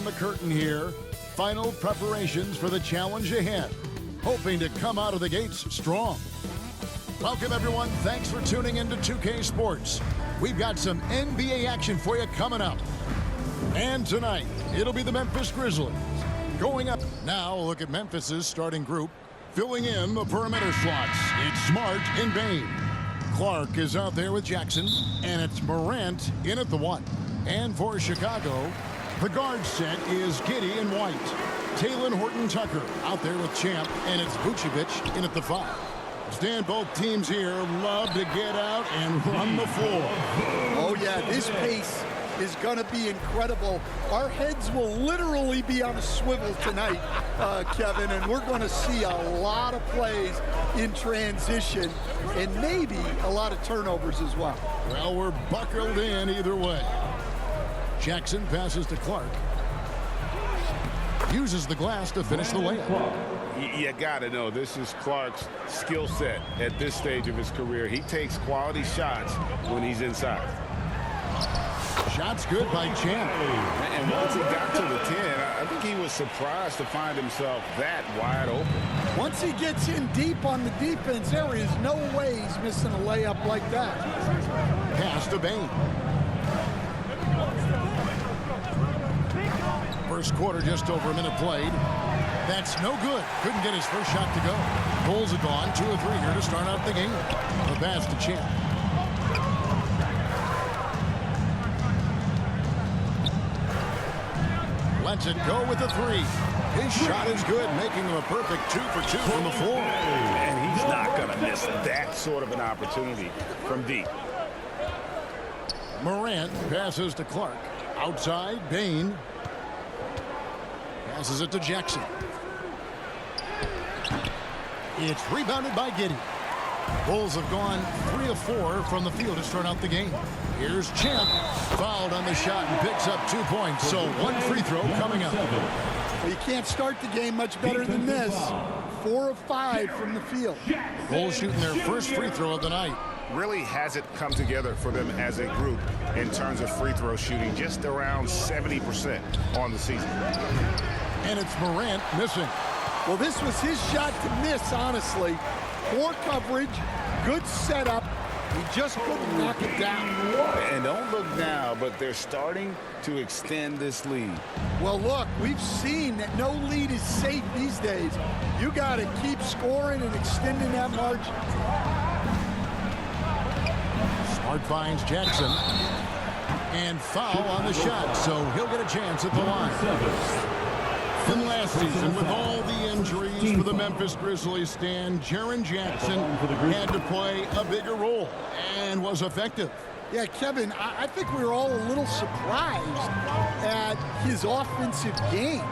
behind the curtain here. Final preparations for the challenge ahead. Hoping to come out of the gates strong. Welcome, everyone. Thanks for tuning into 2K Sports. We've got some NBA action for you coming up. And tonight, it'll be the Memphis Grizzlies going up. Now, look at Memphis's starting group. Filling in the perimeter slots, it's Smart and Bain. Clark is out there with Jackson, and it's Morant in at the 1. And for Chicago, the guard set is Giddey and White. Talen Horton-Tucker out there with Champ, and it's Vucevic in at the 5. Stand both teams here love to get out and run the floor. Oh, yeah, this pace is going to be incredible. Our heads will literally be on a swivel tonight, Kevin, and we're going to see a lot of plays in transition and maybe a lot of turnovers as well. Well, we're buckled in either way. Jackson passes to Clark. Uses the glass to finish the layup. You got to know this is Clark's skill set at this stage of his career. He takes quality shots when he's inside. Shots good by Champ. And once he got to the 10, I think he was surprised to find himself that wide open. Once he gets in deep on the defense, there is no way he's missing a layup like that. Pass to Bain. First quarter, just over a minute played. That's no good. Couldn't get his first shot to go. Bulls are gone. 2 of 3 here to start out the game. The pass to Champ. Lets it go with the 3. His shot is good, making him a perfect 2 for 2 from the floor. And he's not going to miss that sort of an opportunity from deep. Morant passes to Clark. Outside, Bain. Passes it to Jackson. It's rebounded by Giddey. Bulls have gone 3 of 4 from the field to start out the game. Here's Champ. Fouled on the shot and picks up 2 points. So 1 free throw coming up. Well, you can't start the game much better than this. 4 of 5 from the field. Bulls shooting their first free throw of the night. Really hasn't come together for them as a group in terms of free throw shooting. Just around 70% on the season. And it's Morant missing. Well, this was his shot to miss, honestly. Poor coverage, good setup. He just couldn't knock it down. And don't look now, but they're starting to extend this lead. Well, look, we've seen that no lead is safe these days. You got to keep scoring and extending that margin. Smart finds Jackson. And foul on the shot, so he'll get a chance at the line. From last season, with all the injuries for the Memphis Grizzlies, Stan, Jaren Jackson had to play a bigger role and was effective. Yeah, Kevin, I think we were all a little surprised at his offensive game.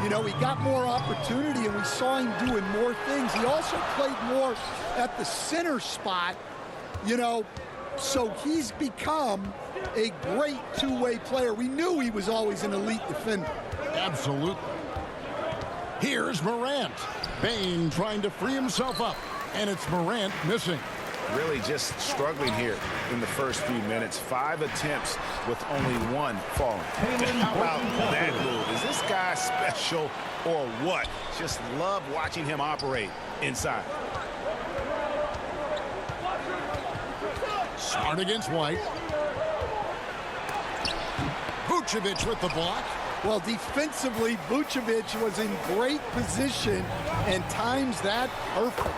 You know, he got more opportunity and we saw him doing more things. He also played more at the center spot, you know, so he's become a great two-way player. We knew he was always an elite defender. Absolutely. Here's Morant. Bain trying to free himself up. And it's Morant missing. Really just struggling here in the first few minutes. 5 attempts with only 1 falling. How about that move? Is this guy special or what? Just love watching him operate inside. Smart against White. Vucevic with the block. Well, defensively, Vucevic was in great position and times that perfectly.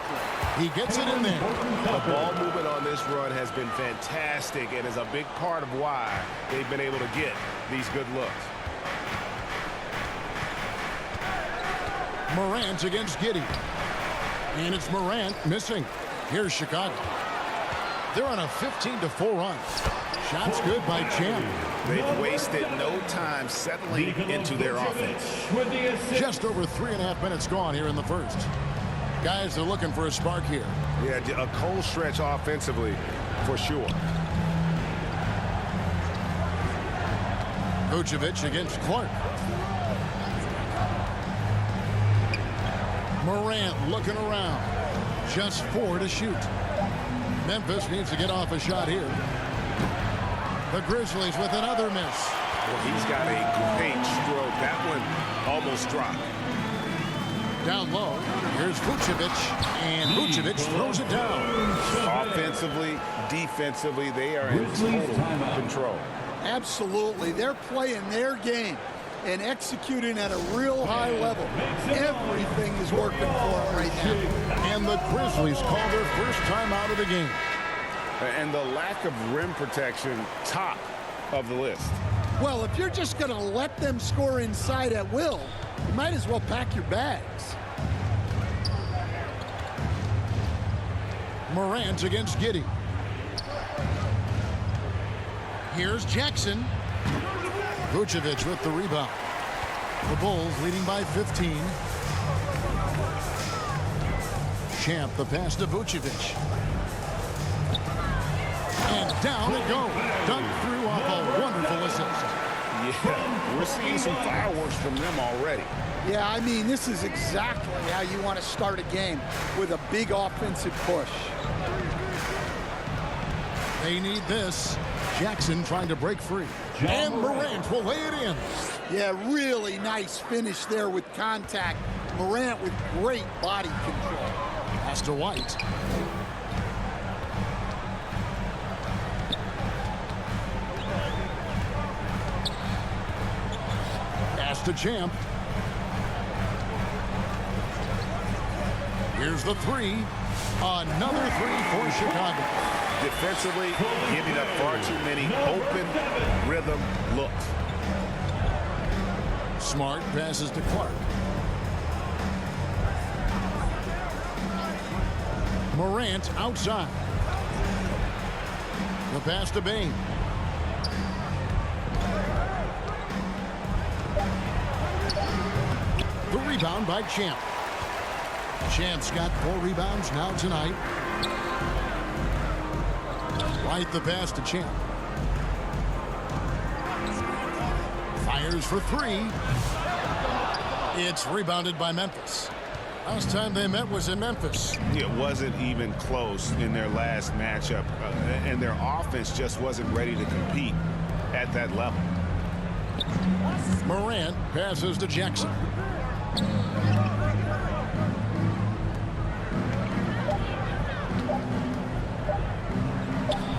He gets it in there. The ball movement on this run has been fantastic and is a big part of why they've been able to get these good looks. Morant against Giddey. And it's Morant missing. Here's Chicago. They're on a 15-4 run. Shots good by Champ. They've wasted no time settling into their offense. Just over 3.5 minutes gone here in the first. Guys, they're looking for a spark here. Yeah, a cold stretch offensively for sure. Vucevic against Clark. Morant looking around. Just 4 to shoot. Memphis needs to get off a shot here. The Grizzlies with another miss. Well, he's got a great stroke. That post drop. Down low, here's Vucevic, and Vucevic throws it down. Offensively, defensively, they are in total control. Absolutely. They're playing their game and executing at a real high level. Everything is working for them right now. And the Grizzlies call their first time out of the game. And the lack of rim protection, top of the list. Well, if you're just going to let them score inside at will, you might as well pack your bags. Morant against Giddey. Here's Jackson. Vucevic with the rebound. The Bulls leading by 15. Champ the pass to Vucevic. And down it goes. Dunked through off a wonderful assist. Yeah, we're seeing some fireworks from them already. Yeah, I mean, this is exactly how you want to start a game, with a big offensive push. They need this. Jackson trying to break free. And Morant will lay it in. Yeah, really nice finish there with contact. Morant with great body control. Pass to White. Pass to Champ. Here's the three. Another three for Chicago. Defensively, giving up far too many open rhythm looks. Smart passes to Clark. Morant outside. The pass to Bain. The rebound by Champ. Champ's got 4 rebounds now tonight. Right the pass to Champ. Fires for 3. It's rebounded by Memphis. Last time they met was in Memphis. It wasn't even close in their last matchup, and their offense just wasn't ready to compete at that level. Morant passes to Jackson.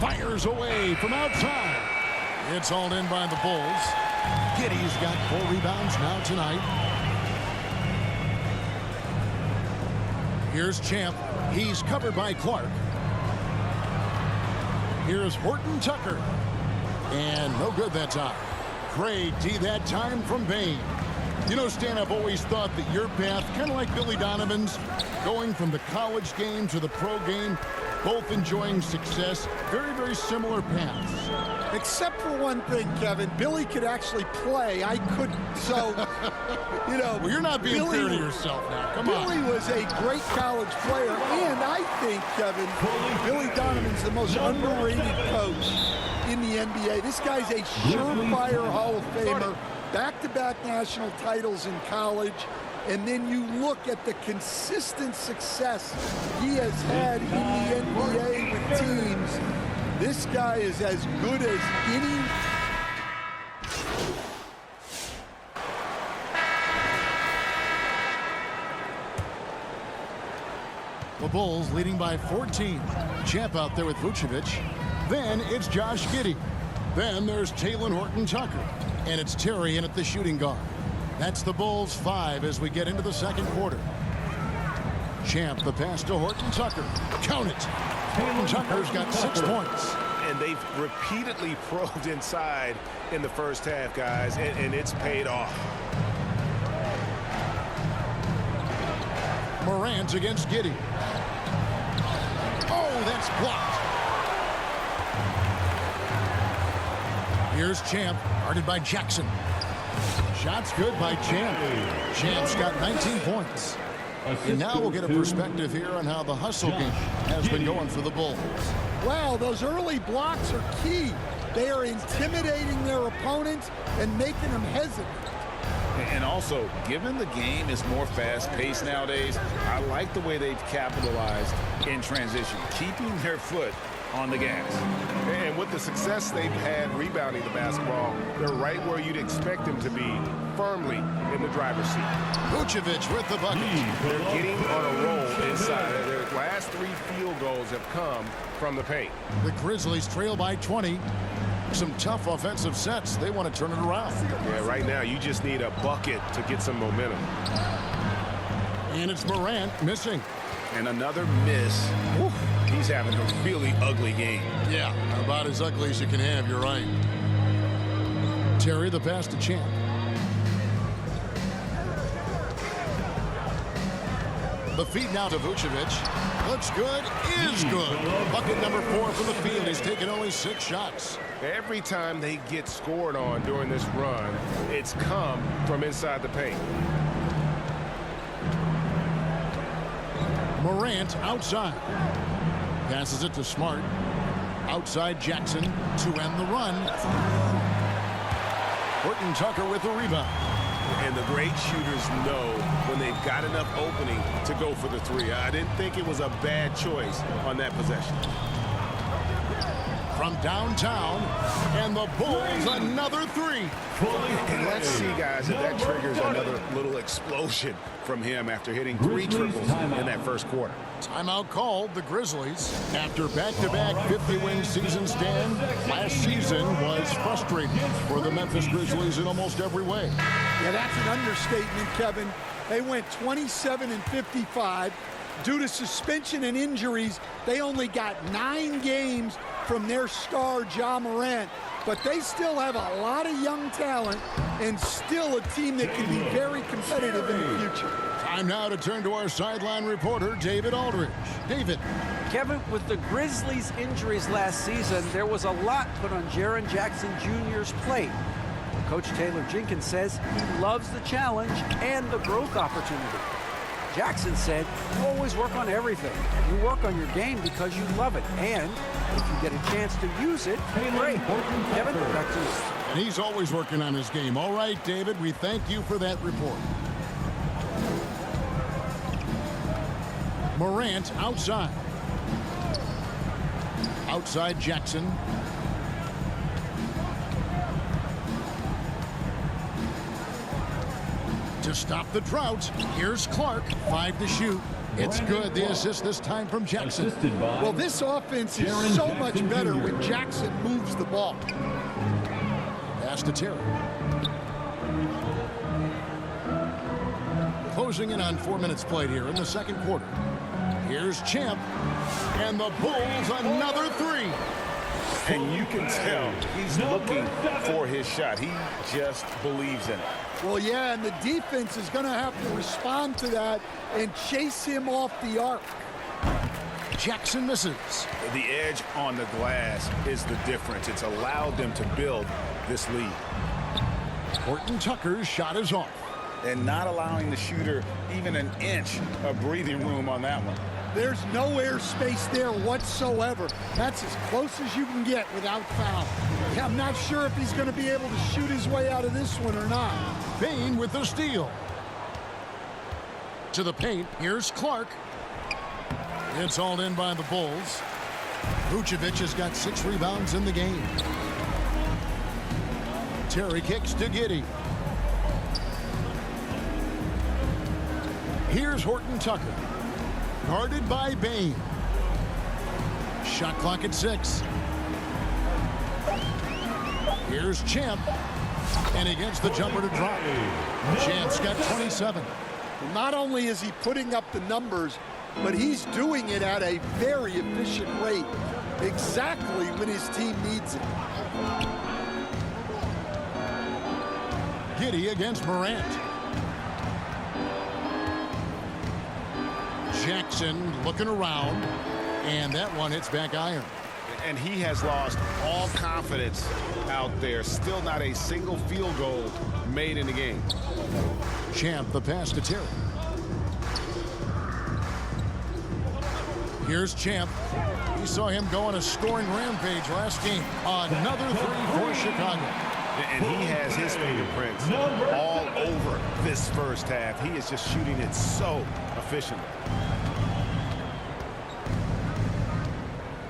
Fires away from outside. It's hauled in by the Bulls. Giddey's got 4 rebounds now tonight. Here's Champ. He's covered by Clark. Here's Horton Tucker. And no good that time. Great D that time from Bain. You know, Stan, I've always thought that your path, kind of like Billy Donovan's, going from the college game to the pro game, both enjoying success, very, very similar paths. Except for one thing, Kevin. Billy could actually play. I couldn't. So, you know. Well, you're not being fair to yourself now. Come on. Billy was a great college player. And I think, Kevin, Billy Donovan's the most underrated coach in the NBA. This guy's a surefire Hall of Famer. Back-to-back national titles in college. And then you look at the consistent success he has had in the NBA with teams. This guy is as good as any. The Bulls leading by 14. Champ out there with Vucevic. Then it's Josh Giddey. Then there's Talen Horton-Tucker. And it's Terry in at the shooting guard. That's the Bulls 5 as we get into the second quarter. Champ the pass to Horton-Tucker. Count it. Horton-Tucker's got 6 points. And they've repeatedly probed inside in the first half, guys, and it's paid off. Morant against Giddey. Oh, that's blocked. Here's Champ, guarded by Jackson. Shots good by Champ. Champ's got 19 points. And now we'll get a perspective here on how the hustle game has been going for the Bulls. Wow, those early blocks are key. They are intimidating their opponents and making them hesitant. And also, given the game is more fast-paced nowadays, I like the way they've capitalized in transition, keeping their foot on the gas. And with the success they've had rebounding the basketball, they're right where you'd expect them to be firmly in the driver's seat. Vucevic with the bucket. They're getting on a roll inside. Their last 3 field goals have come from the paint. The Grizzlies trail by 20. Some tough offensive sets. They want to turn it around. Yeah, right now you just need a bucket to get some momentum. And it's Morant missing. And another miss. Woo. He's having a really ugly game. Yeah, about as ugly as you can have, you're right. Terry, the pass to Champ. The feed now to Vucevic. Looks good, is good. Bucket number 4 from the field. He's taken only 6 shots. Every time they get scored on during this run, it's come from inside the paint. Morant outside. Passes it to Smart. Outside Jackson to end the run. Horton Tucker with the rebound. And the great shooters know when they've got enough opening to go for the 3. I didn't think it was a bad choice on that possession. From downtown, and the Bulls another 3. And let's see, guys, if that triggers another little explosion from him after hitting 3 triples in that first quarter. Timeout called. The Grizzlies, after back-to-back 50-win season stand, last season was frustrating for the Memphis Grizzlies in almost every way. Yeah, that's an understatement, Kevin. They went 27-55. Due to suspension and injuries, they only got 9 games from their star, Ja Morant. But they still have a lot of young talent and still a team that can be very competitive in the future. Time now to turn to our sideline reporter, David Aldridge. David. Kevin, with the Grizzlies' injuries last season, there was a lot put on Jaren Jackson Jr.'s plate. Coach Taylor Jenkins says he loves the challenge and the growth opportunity. Jackson said, you always work on everything. You work on your game because you love it. And if you get a chance to use it, great. Kevin, back to you. And he's always working on his game. All right, David, we thank you for that report. Morant outside. Outside Jackson. To stop the drought, here's Clark. 5 to shoot. It's good. The assist this time from Jackson. Well, this offense is so much better when Jackson moves the ball. Pass to Terry. Closing in on 4 minutes played here in the second quarter. Here's Champ. And the Bulls another 3. And you can tell he's looking for his shot. He just believes in it. Well, yeah, and the defense is going to have to respond to that and chase him off the arc. Jackson misses. The edge on the glass is the difference. It's allowed them to build this lead. Horton Tucker's shot is off. And not allowing the shooter even an inch of breathing room on that one. There's no airspace there whatsoever. That's as close as you can get without foul. Yeah, I'm not sure if he's going to be able to shoot his way out of this one or not. Bain with the steal. To the paint, here's Clark. It's hauled in by the Bulls. Vucevic has got 6 rebounds in the game. Terry kicks to Giddey. Here's Horton Tucker. Guarded by Bain. Shot clock at 6. Here's Champ. And he gets the jumper to drop. Champ's got 27. Not only is he putting up the numbers, but he's doing it at a very efficient rate. Exactly when his team needs it. Giddey against Morant. Jackson looking around, and that one hits back iron. And he has lost all confidence out there. Still not a single field goal made in the game. Champ, the pass to Terry. Here's Champ. We saw him go on a scoring rampage last game. Another 3 for Chicago. And he has his fingerprints all over this first half. He is just shooting it so efficiently.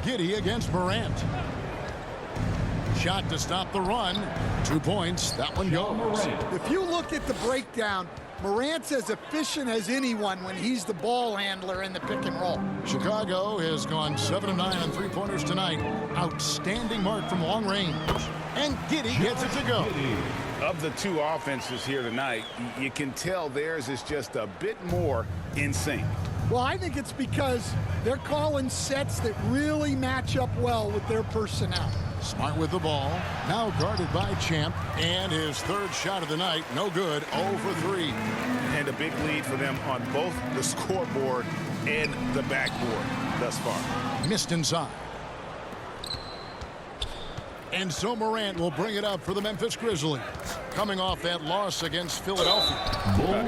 Giddey against Morant. Shot to stop the run. 2 points. That one goes. If you look at the breakdown, Morant's as efficient as anyone when he's the ball handler in the pick and roll. Chicago has gone 7 of 9 on three-pointers tonight. Outstanding mark from long range. And Giddey gets it to go. Of the two offenses here tonight, you can tell theirs is just a bit more in sync. Well, I think it's because they're calling sets that really match up well with their personnel. Smart with the ball. Now guarded by Champ. And his third shot of the night. No good. 0 for 3. And a big lead for them on both the scoreboard and the backboard thus far. Missed inside. And so Morant will bring it up for the Memphis Grizzlies. Coming off that loss against Philadelphia.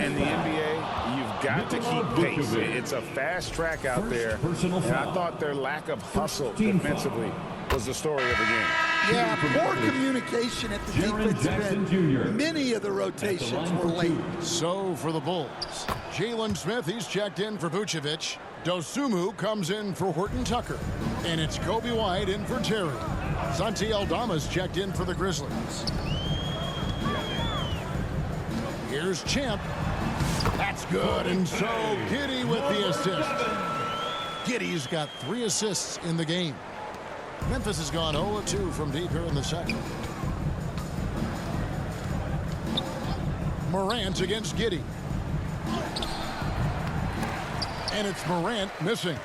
In the NBA, you've got to keep pace. It's a fast track out there. And I thought their lack of hustle defensively was the story of the game. Yeah, poor communication at the defensive end. Many of the rotations were late. So for the Bulls, Jalen Smith, he's checked in for Vucevic. Dosunmu comes in for Horton Tucker. And it's Kobe White in for Terry. Santi Aldama's checked in for the Grizzlies. Here's Champ. That's good. And so Giddey with the assist. Giddey's got 3 assists in the game. Memphis has gone 0-2 from deep here in the second. Morant against Giddey. And it's Morant missing.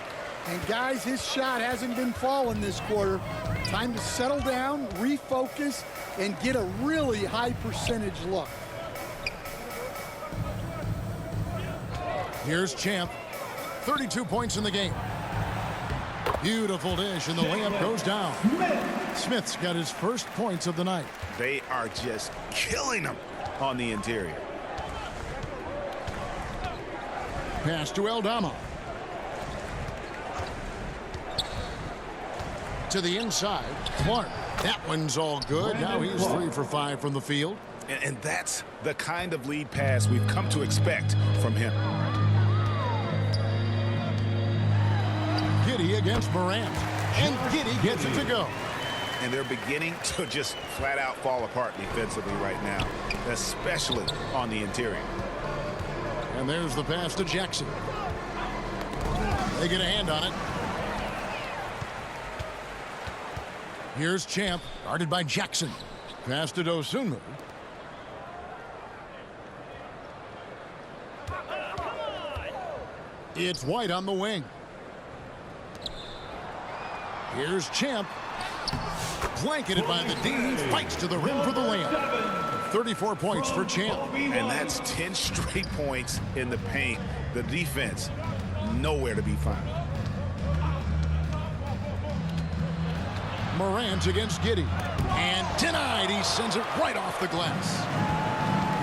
And guys, his shot hasn't been falling this quarter. Time to settle down, refocus, and get a really high percentage look. Here's Champ. 32 points in the game. Beautiful dish, and the layup goes down. Smith's got his first points of the night. They are just killing them on the interior. Pass to Aldama. To the inside, Clark. That one's all good. Now he's 3 for 5 from the field. And that's the kind of lead pass we've come to expect from him. Giddey against Morant. And Giddey gets it to go. And they're beginning to just flat out fall apart defensively right now, especially on the interior. And there's the pass to Jackson. They get a hand on it. Here's Champ, guarded by Jackson. Pass to Dosunmu. It's White on the wing. Here's Champ. Blanketed by the D. Fights to the rim for the layup. 34 points for Champ. And that's 10 straight points in the paint. The defense, nowhere to be found. Morant against Giddey. And denied. He sends it right off the glass.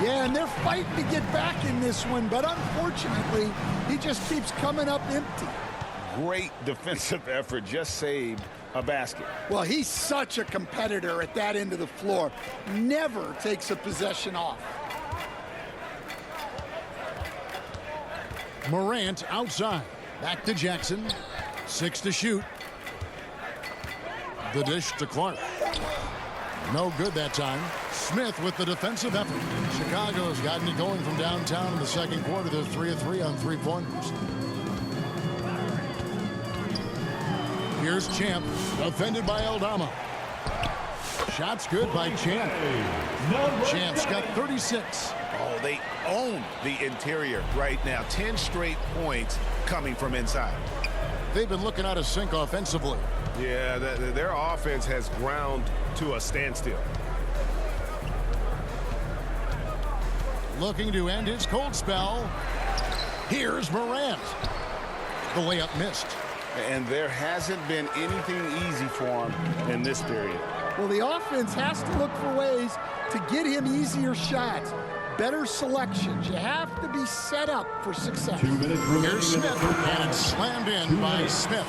Yeah, and they're fighting to get back in this one, but unfortunately, he just keeps coming up empty. Great defensive effort, just saved a basket. Well, he's such a competitor at that end of the floor. Never takes a possession off. Morant outside. Back to Jackson. 6 to shoot. The dish to Clark. No good that time. Smith with the defensive effort. Chicago's gotten it going from downtown in the second quarter. They're 3 of 3 on three-pointers. Here's Champ, defended by Aldama. Shots good by Champ. Champ's got 36. Oh, they own the interior right now. 10 straight points coming from inside. They've been looking out of sync offensively. Yeah, their offense has ground to a standstill. Looking to end his cold spell. Here's Morant. The layup missed. And there hasn't been anything easy for him in this period. Well, the offense has to look for ways to get him easier shots, better selections. You have to be set up for success. 2 minutes remaining. Here's Smith, and it's slammed in by Smith.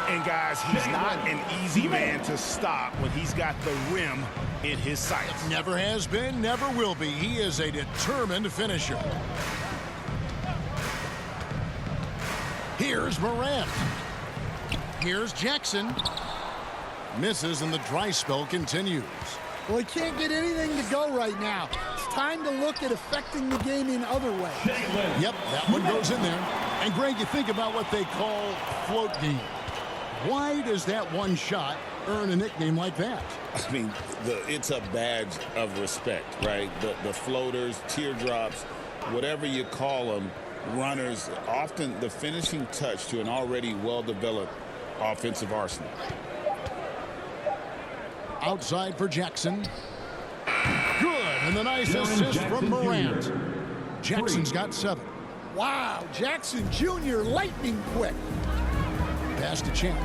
And guys, he's not an easy man to stop when he's got the rim in his sights. Never has been, never will be. He is a determined finisher. Here's Morant. Here's Jackson. Misses, and the dry spell continues. Well, he can't get anything to go right now. It's time to look at affecting the game in other ways. Yep, that one goes in there. And Greg, you think about what they call float game. Why does that one shot earn a nickname like that? I mean, it's a badge of respect, right? The floaters, teardrops, whatever you call them, runners, often the finishing touch to an already well-developed offensive arsenal. Outside for Jackson. Good, and the nice assist from Morant. Jackson's got 7. Wow, Jackson Jr. lightning quick. Pass to Champ.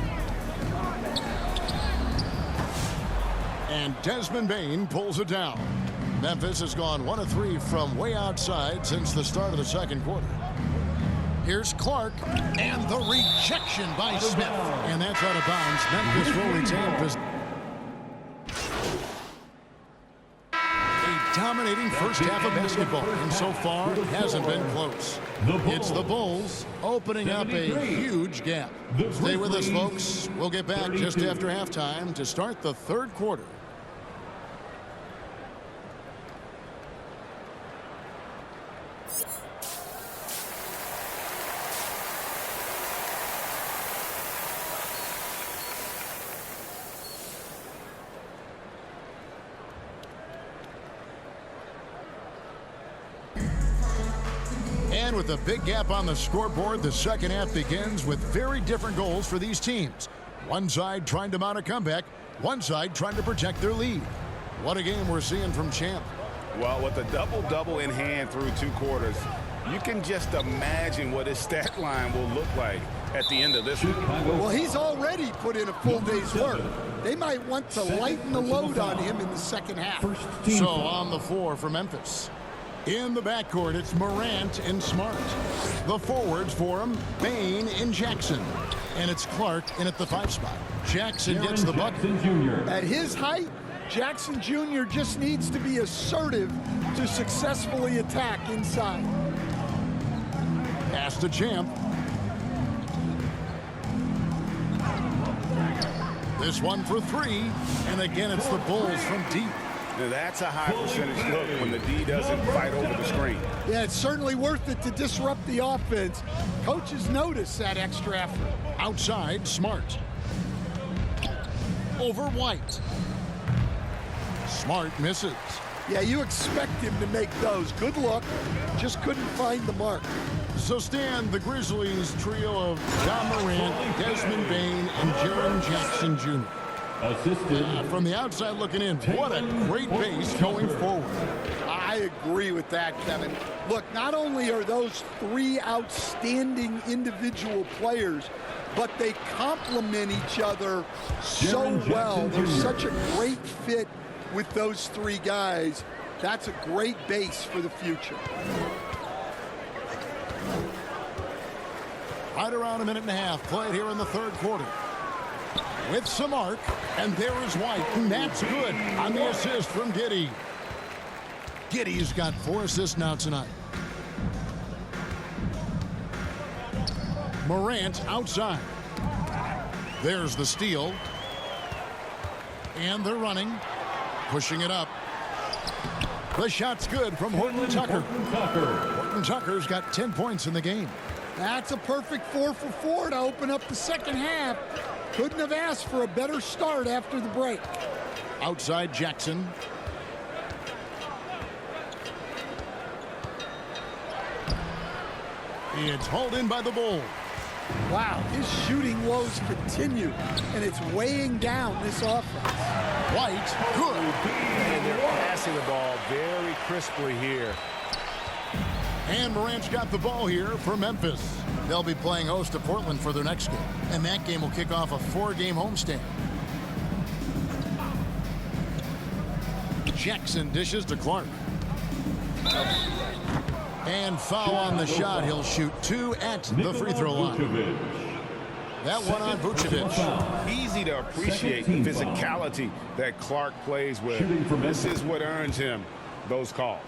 And Desmond Bane pulls it down. Memphis has gone 1 of 3 from way outside since the start of the second quarter. Here's Clark, and the rejection by Smith. And that's out of bounds. Memphis will retain possession. A dominating first half of basketball, and so far it hasn't been close. It's the Bulls opening up a huge gap. Stay with us, folks. We'll get back just after halftime to start the third quarter. And with a big gap on the scoreboard, the second half begins with very different goals for these teams. One side trying to mount a comeback, one side trying to protect their lead. What a game we're seeing from Champ. Well, with a double-double in hand through 2 quarters, you can just imagine what his stat line will look like at the end of this one. Well, he's already put in a full day's work. They might want to lighten the load on him in the second half. So on the floor for Memphis. In the backcourt, it's Morant and Smart. The forwards for him, Bane and Jackson. And it's Clark in at the 5 spot. Jackson gets the bucket. At his height, Jackson Jr. just needs to be assertive to successfully attack inside. Pass to Champ. This one for 3. And again, it's the Bulls from deep. Now that's a high percentage look when the D doesn't fight over the screen. Yeah, it's certainly worth it to disrupt the offense. Coaches notice that extra effort. Outside, Smart. Over White. Smart misses. Yeah, you expect him to make those. Good luck. Just couldn't find the mark. So Stan, the Grizzlies trio of John Morant, Desmond Bane, and Jaren Jackson Jr. Assisted. From the outside looking in, what a great base going forward. I agree with that, Kevin. Look, not only are those 3 outstanding individual players, but they complement each other so well. They're such a great fit with those 3 guys. That's a great base for the future. Right around a minute and a half played here in the third quarter. With some arc, and there is White, and that's good on the assist from Giddey. Giddey's got 4 assists now tonight. Morant outside. There's the steal. And they're running, pushing it up. The shot's good from Horton Tucker. Horton Tucker's got 10 points in the game. That's a perfect 4 for 4 to open up the second half. Couldn't have asked for a better start after the break. Outside Jackson. It's hauled in by the Bulls. Wow, his shooting woes continue, and it's weighing down this offense. White, good. And they're passing the ball very crisply here. And Morant's got the ball here for Memphis. They'll be playing host to Portland for their next game. And that game will kick off a 4-game homestand. Jackson dishes to Clark. And foul on the shot. He'll shoot 2 at the free throw line. That one on Vucevic. Easy to appreciate the physicality that Clark plays with. This is what earns him those calls.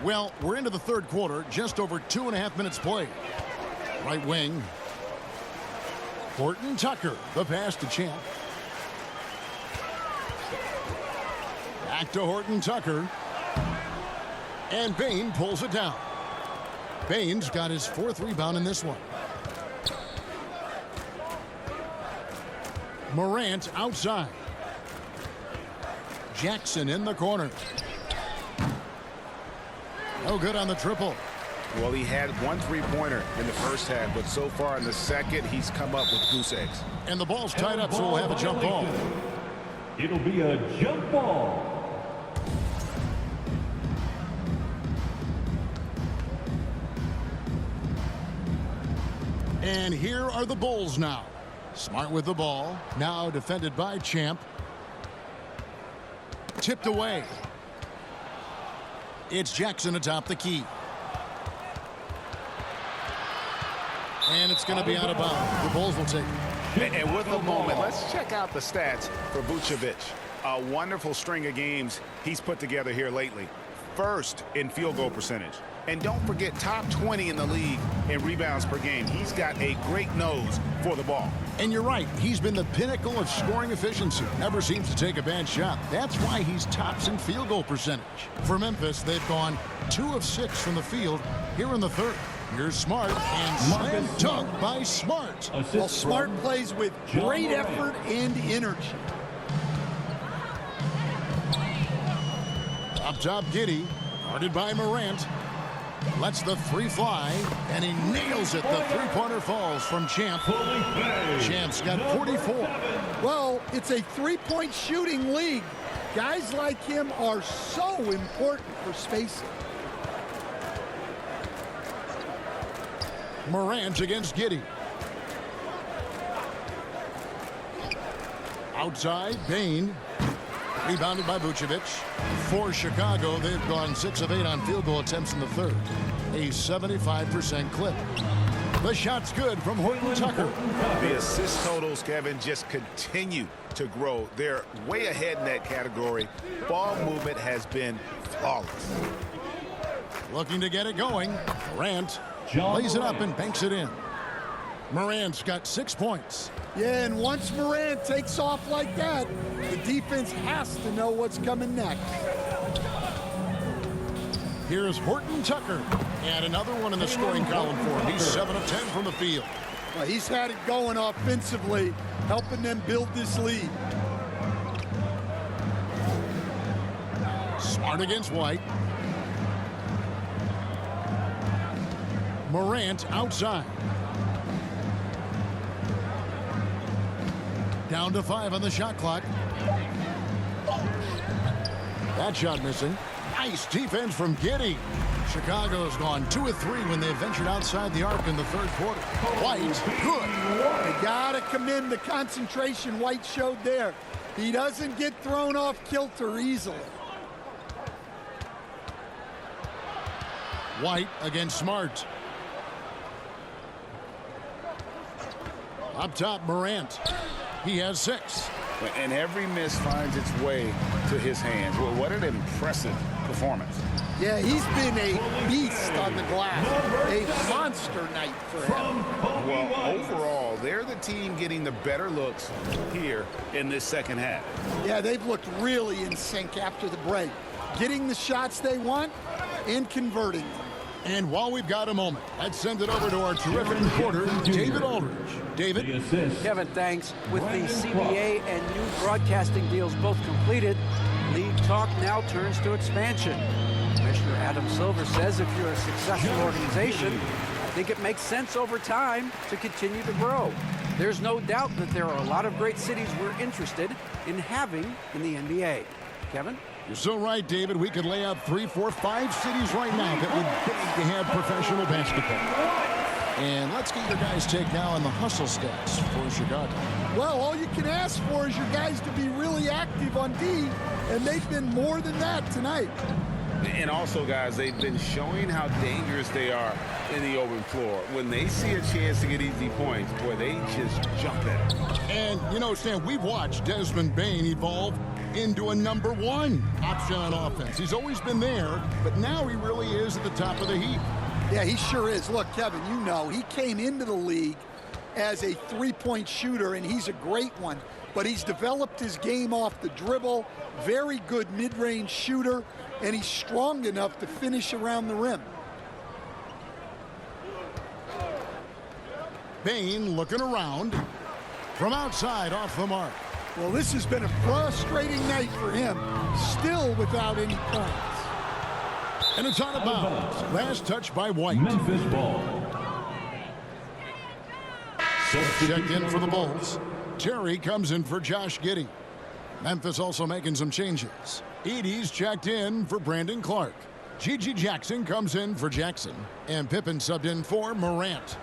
Well, we're into the third quarter, just over 2.5 minutes played. Right wing. Horton Tucker, the pass to Champ. Back to Horton Tucker. And Bain pulls it down. Bain's got his 4th rebound in this one. Morant outside. Jackson in the corner. No good on the triple. Well, he had 1 3-pointer in the first half, but so far in the second, he's come up with goose eggs. And the ball's tied up, so we'll have a jump ball. It'll be a jump ball. And here are the Bulls now. Smart with the ball. Now defended by Champ. Tipped away. It's Jackson atop the key. And it's going to be out of bounds. The Bulls will take it. And with the moment, let's check out the stats for Vucevic. A wonderful string of games he's put together here lately. First in field goal percentage. And don't forget, top 20 in the league in rebounds per game. He's got a great nose for the ball. And you're right. He's been the pinnacle of scoring efficiency. Never seems to take a bad shot. That's why he's tops in field goal percentage. For Memphis, they've gone 2 of 6 from the field here in the third. Here's Smart, and slam dunk by Smart. Well, Smart plays with great effort and energy. Up top, Giddey, guarded by Morant. Lets the 3 fly, and he nails it. The 3-pointer falls from Champ. Champ's got 44. Well, it's a 3-point shooting league. Guys like him are so important for spacing. Morant against Giddey. Outside, Bain. Rebounded by Vucevic. For Chicago, they've gone 6 of 8 on field goal attempts in the third. A 75% clip. The shot's good from Horton Tucker. The assist totals, Kevin, just continue to grow. They're way ahead in that category. Ball movement has been flawless. Looking to get it going. Morant lays it up and banks it in. Morant's got 6 points. Yeah, and once Morant takes off like that, the defense has to know what's coming next. Here's Horton Tucker. And another one in the scoring column for him. He's 7 of 10 from the field. Well, he's had it going offensively, helping them build this lead. Smart against White. Morant outside. Down to 5 on the shot clock. That shot missing. Nice defense from Giddey. Chicago's gone 2 of 3 when they ventured outside the arc in the third quarter. White, good. You gotta commend the concentration White showed there. He doesn't get thrown off kilter easily. White against Smart. Up top, Morant. He has 6. And every miss finds its way to his hands. Well, what an impressive performance. Yeah, he's been a beast on the glass. A monster night for him. Well, overall, they're the team getting the better looks here in this second half. Yeah, they've looked really in sync after the break. Getting the shots they want and converting them. And while we've got a moment, let's send it over to our terrific reporter, David Aldridge. David? Kevin, thanks. With the CBA and new broadcasting deals both completed, league talk now turns to expansion. Commissioner Adam Silver says if you're a successful organization, I think it makes sense over time to continue to grow. There's no doubt that there are a lot of great cities we're interested in having in the NBA. Kevin? You're so right, David. We could lay out 3, 4, 5 cities right now that would beg to have professional basketball. And let's get your guys' take now on the hustle stats for Chicago. Well, all you can ask for is your guys to be really active on D, and they've been more than that tonight. And also, guys, they've been showing how dangerous they are in the open floor. When they see a chance to get easy points, boy, they just jump at it. And, you know, Stan, we've watched Desmond Bane evolve into a #1 option on offense. He's always been there, but now he really is at the top of the heap. Yeah, he sure is. Look, Kevin, you know, he came into the league as a three-point shooter, and he's a great one. But he's developed his game off the dribble, very good mid-range shooter, and he's strong enough to finish around the rim. Bain looking around. From outside, off the mark. Well, this has been a frustrating night for him, still without any points. And it's out of bounds. Last touch by White. Memphis ball. Checked in for the Bulls. Terry comes in for Josh Giddey. Memphis also making some changes. Edey's checked in for Brandon Clark. Gigi Jackson comes in for Jackson. And Pippen subbed in for Morant.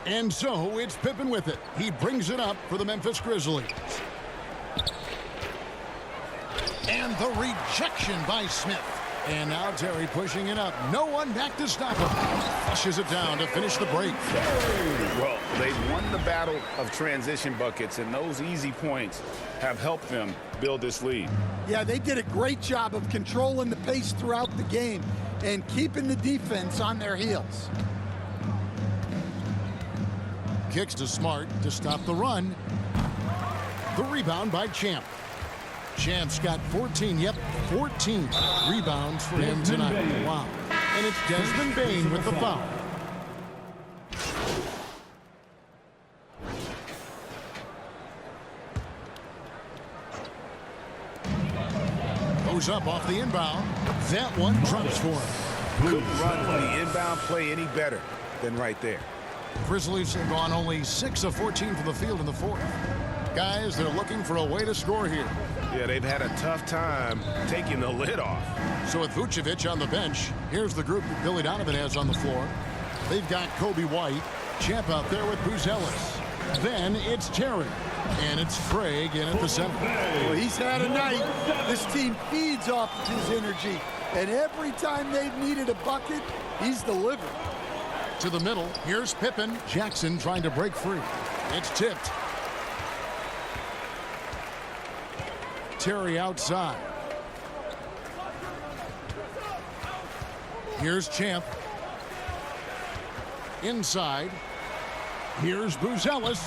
And so it's Pippen with it. He brings it up for the Memphis Grizzlies. And the rejection by Smith. And now Terry pushing it up. No one back to stop him. Flushes it down to finish the break. Well, they've won the battle of transition buckets, and those easy points have helped them build this lead. Yeah, they did a great job of controlling the pace throughout the game and keeping the defense on their heels. Kicks to Smart to stop the run. The rebound by Champ. Champ's got 14, 14 rebounds for him tonight. Wow. And it's Desmond Bain with the foul. Goes up off the inbound. That one drops for him. Couldn't run the inbound play any better than right there. Grizzlies have gone only 6 of 14 from the field in the fourth. Guys, they're looking for a way to score here. Yeah, they've had a tough time taking the lid off. So with Vucevic on the bench, here's the group that Billy Donovan has on the floor. They've got Kobe White, Champ out there with Buzelis. Then it's Terry, and it's Craig in at the center. Well, he's had a night. This team feeds off of his energy, and every time they've needed a bucket, he's delivered. To the middle, here's Pippen. Jackson trying to break free. It's tipped. Terry outside. Here's Champ. Inside. Here's Buzelis.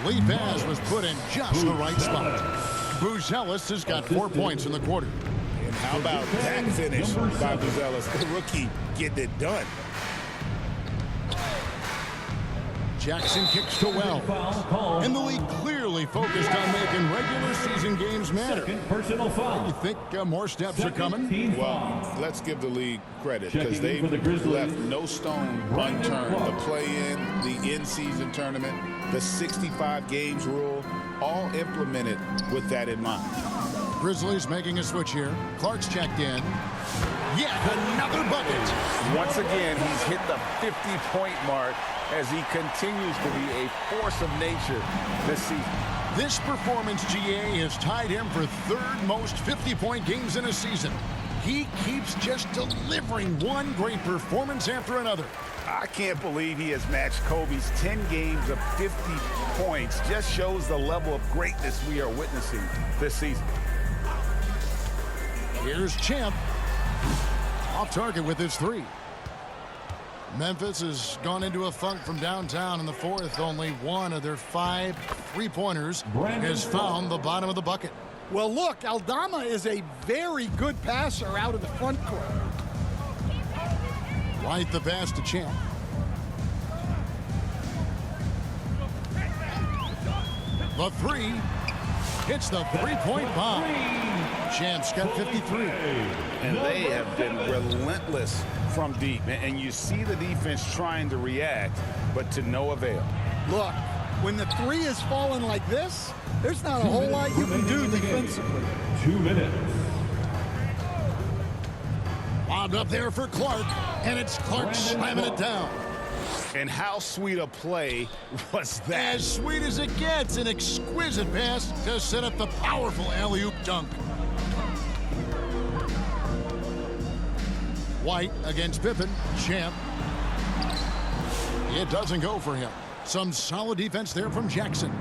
The lead pass was put in just the right spot. Buzelis has got 4 points in the quarter. And how about that finish by Buzelis? The rookie getting it done. Jackson kicks to Wells. And the league clearly focused on making regular season games matter. Second personal foul. You think more steps are coming? Well, let's give the league credit because they've left no stone unturned. The play-in, the in-season tournament, the 65 games rule, all implemented with that in mind. Grizzlies making a switch here. Clark's checked in. Yet another bucket. Once again, he's hit the 50-point mark as he continues to be a force of nature this season. This performance, GA, has tied him for third most 50-point games in a season. He keeps just delivering one great performance after another. I can't believe he has matched Kobe's 10 games of 50 points. Just shows the level of greatness we are witnessing this season. Here's Champ. Off target with his three. Memphis has gone into a funk from downtown in the fourth. Only one of their 5 3-pointers has found the bottom of the bucket. Well, look, Aldama is a very good passer out of the front court. Right the pass to Champ. The three. Hits the three-point bomb. Champ's got 53. And they have been relentless from deep. And you see the defense trying to react, but to no avail. Look, when the three is falling like this, there's not a whole lot you can do defensively. 2 minutes. Lobbed up there for Clark, and it's Clark slamming it down. And how sweet a play was that? As sweet as it gets, an exquisite pass to set up the powerful alley-oop dunk. White against Pippen. Champ. It doesn't go for him. Some solid defense there from Jackson.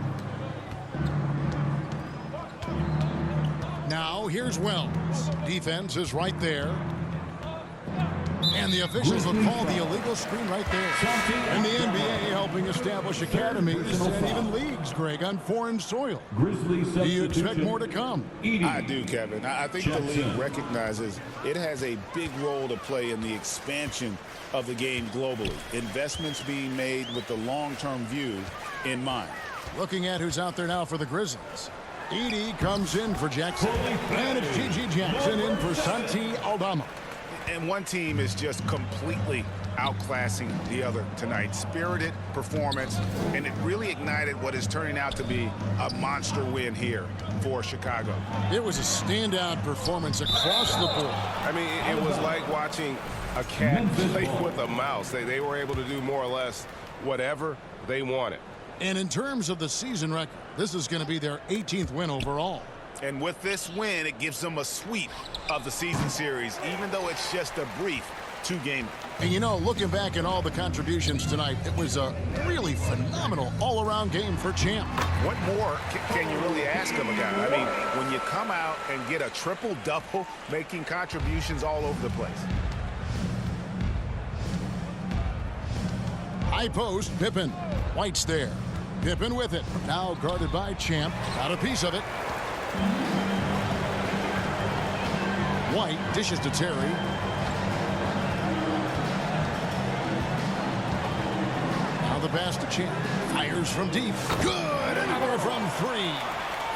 Now here's Wells. Defense is right there. And the officials will call the illegal screen right there. And the NBA helping establish academies and even leagues, Greg, on foreign soil. Grizzlies Do you expect substitution. more to come? I do, Kevin. I think the league recognizes it has a big role to play in the expansion of the game globally. Investments being made with the long-term view in mind. Looking at who's out there now for the Grizzlies. Edie comes in for Jackson. And it's Gigi Jackson in for Santi Aldama. And one team is just completely outclassing the other tonight. Spirited performance, and it really ignited what is turning out to be a monster win here for Chicago. It was a standout performance across the board. I mean, it was like watching a cat play with a mouse. They were able to do more or less whatever they wanted. And in terms of the season record, this is going to be their 18th win overall. And with this win, it gives them a sweep of the season series, even though it's just a brief two-game. And you know, looking back at all the contributions tonight, it was a really phenomenal all-around game for Champ. What more can you really ask of a guy? I mean, when you come out and get a triple-double, making contributions all over the place. High post, Pippen. White's there. Pippen with it. Now guarded by Champ. Got a piece of it. White dishes to Terry. Now the pass to Champ. Fires from deep. Good. Another from three.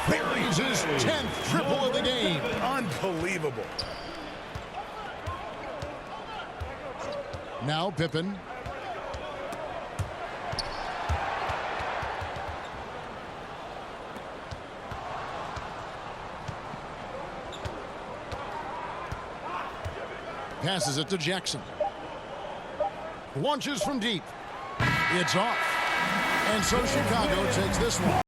Buries his 10th triple of the game. Unbelievable. Now Pippen. Passes it to Jackson. Launches from deep. It's off. And so Chicago takes this one.